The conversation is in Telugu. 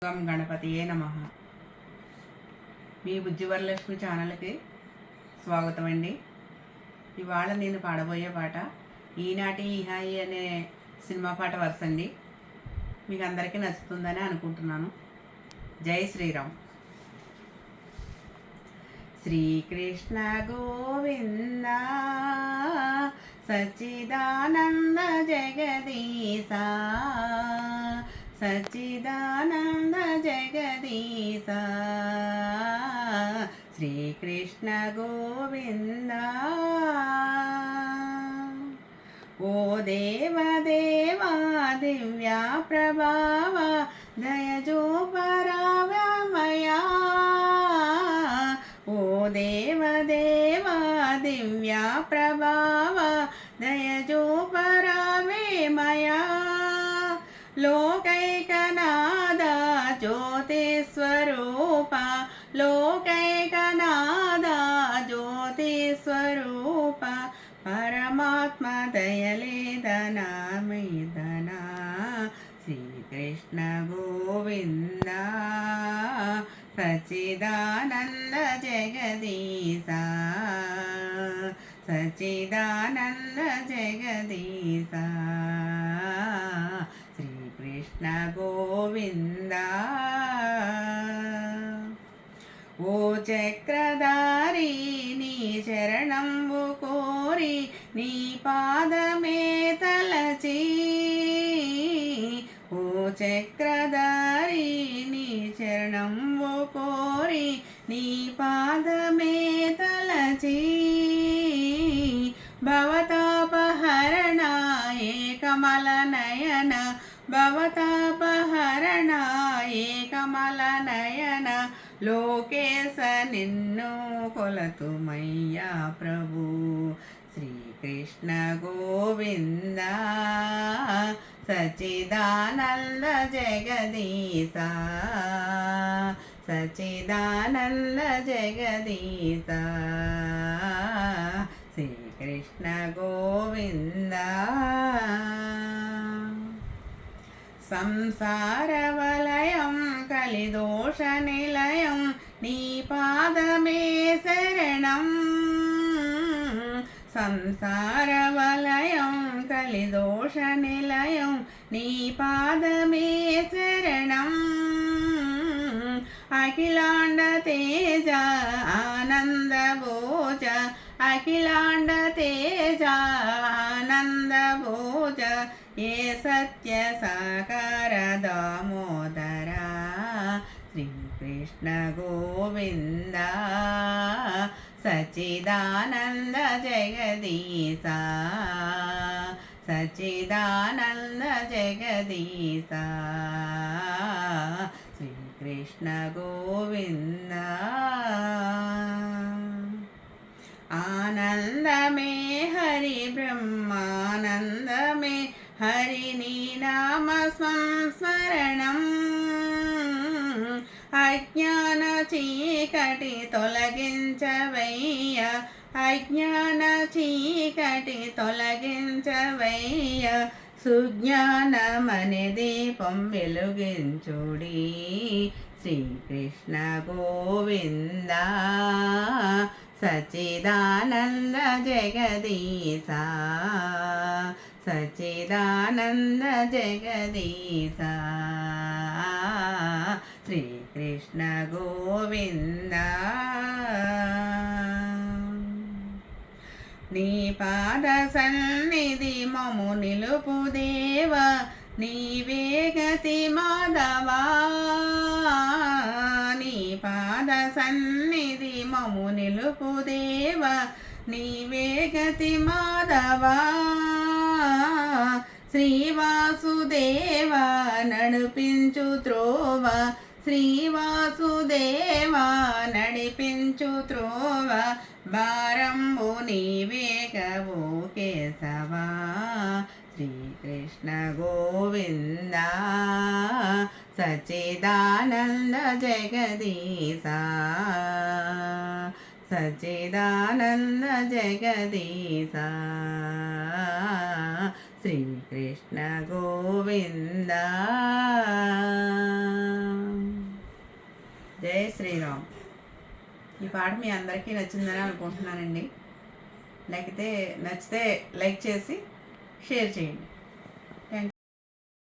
గం గణపతియే నమః. మీ బుజ్జివరలక్ష్మి ఛానల్కి స్వాగతం అండి. ఇవాళ నేను పాడబోయే పాట ఈనాటి ఈహాయి అనే సినిమా పాట వరుస అండి. మీకు అందరికీ నచ్చుతుందని అనుకుంటున్నాను. జై శ్రీరామ్. శ్రీకృష్ణ గోవింద సచ్చిదానంద జగదీశ, సచ్చిదానంద జగదీశ, శ్రీకృష్ణ గోవింద. ఓ దేవదేవా దివ్యా ప్రభావ దయజో పరావమయా, ఓ దేవదేవా దివ్యా ప్రభావ దయజో పరావేమయా, లోకైకనాద జ్యోతి స్వరూప, లోకైకనాద జ్యోతి స్వరూప, పరమాత్మ దయలేదనా మీదనా, శ్రీకృష్ణ గోవింద సచ్చిదానంద జగదీశ, సచ్చిదానంద జగదీశ, శ్రీకృష్ణ గోవింద. ఓ చక్రధారి నీ శరణంబు కోరి నీ పాదమే తలచి, ఓ చక్రధారి నీ శరణంబు కోరి నీ పాదమే తలచి, భవతాపహరణ ఏకమల నయన, భవతాపహరణ ఏకమల నయన, లోకేశ నిన్ను కొలతుమయ్యా ప్రభు, శ్రీకృష్ణ గోవింద సచ్చిదానంద జగదీశ, సచ్చిదానంద జగదీశ, శ్రీకృష్ణ గోవింద. సంసార వలయం కలిదోష నిలయం నీ పాదమే శరణం, సంసార వలయం కలిదోష నిలయం నీ పాదమే శరణం, అఖిలాండ తేజ ఆనంద భోజ, అఖిలాండ తేజ ఆనంద భోజ, ఏ సత్య సాకార దామోదర, శ్రీకృష్ణ గోవింద సచ్చిదానంద జగదీశ, సచ్చిదానంద జగదీశ, శ్రీకృష్ణ గోవింద. ఆనందమే హరి బ్రహ్మానందమే హరి నీ నామ సంస్మరణం, అజ్ఞాన చీకటి తొలగించవయ్య, అజ్ఞాన చీకటి తొలగించవయ్య, సుజ్ఞానమనే దీపం వెలుగించుడి, శ్రీకృష్ణ గోవింద సచ్చిదానంద జగదీశ, సచ్చిదానంద జగదీశ, శ్రీకృష్ణ గోవింద. నీ పాద సన్నిధి మము నిలుపు దేవ, నీవే గతి మాధవా, నీ పాద సన్నిధి మము నిలుపు దేవ, నీవే గతి మాధవా, శ్రీవాసుదేవ నడిపించు త్రోవ, శ్రీవాసుదేవ నడిపించు త్రోవ, భారంబు నీవే కవో కేశవా, శ్రీకృష్ణ గోవింద సచ్చిదానంద జగదీశ, సచ్చిదానంద జగదీశ, శ్రీకృష్ణ గోవింద. జై శ్రీరామ్. ఈ పాట మీ అందరికీ నచ్చిందని అనుకుంటున్నానండి. నచ్చితే లైక్ చేసి షేర్ చేయండి.